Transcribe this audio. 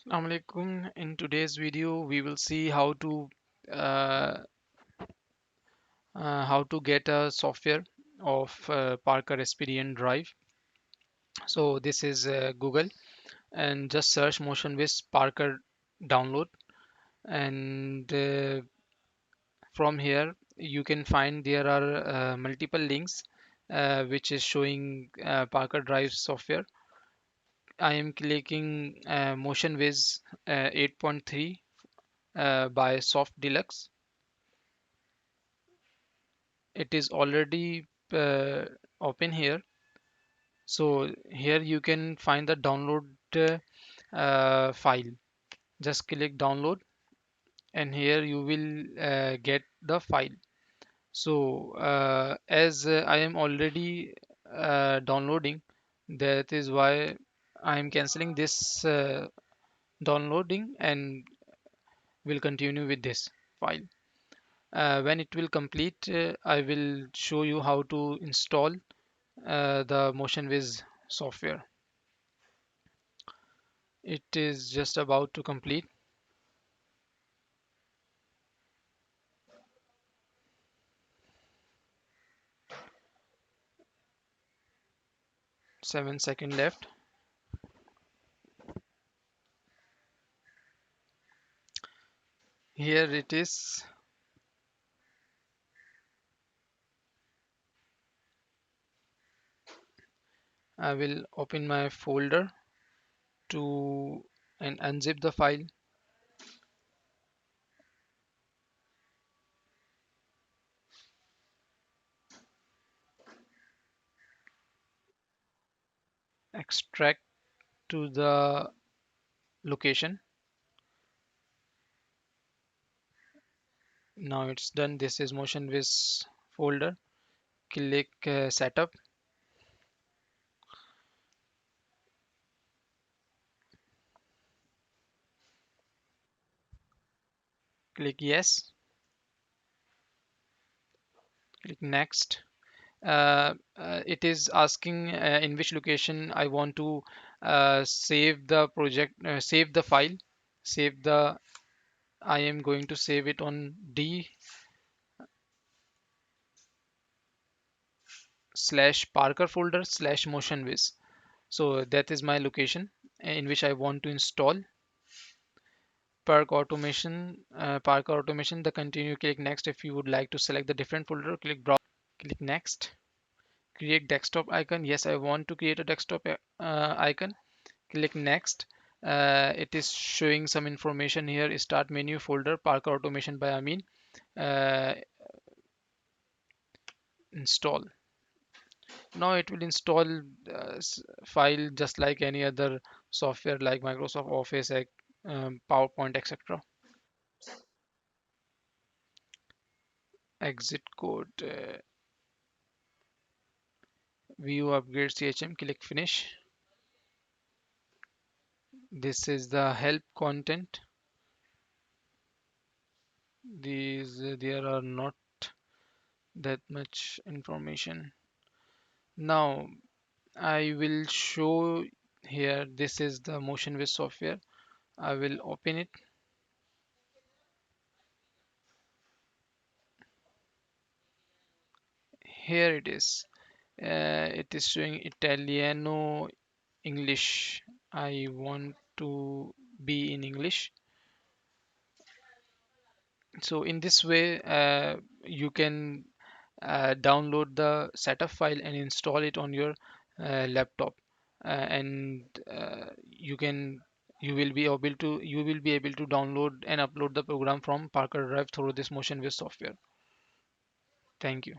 Assalamu alaikum. In today's video, we will see uh, how to get a software of Parker Experience Drive. So this is Google, and just search MotionWiz Parker download, and from here you can find there are multiple links which is showing Parker Drive software. I am clicking MotionWiz 8.3 by Soft Deluxe. It is already open here, so here you can find the download file. Just click download, and here you will get the file. So as I am already downloading, that is why I am canceling this downloading and will continue with this file. When it will complete, I will show you how to install the MotionWiz software. It is just about to complete. 7 seconds left. Here it is. I will open my folder to and unzip the file. Extract to the location. Now it's done. This is MotionWiz folder. Click setup. Click yes. Click next. It is asking in which location I want to save the project, save the file, save the. I am going to save it on D slash Parker folder slash MotionWiz. So that is my location in which I want to install Parker automation. The continue, click next. If you would like to select the different folder, click browse, click next. Create desktop icon. Yes, I want to create a desktop icon. Click next. It is showing some information here. Start menu folder, Parker automation by Amin. Uh, Install. Now it will install file just like any other software like Microsoft Office, PowerPoint, etc. Exit code, view upgrade CHM, click finish. This is the help content. There are not that much information. Now I will show here. This is the MotionWiz software. I will open it. Here it is. It is showing Italiano English. I want to be in English. So in this way, you can download the setup file and install it on your laptop, and you will be able to download and upload the program from Parker Drive through this MotionWiz software. Thank you.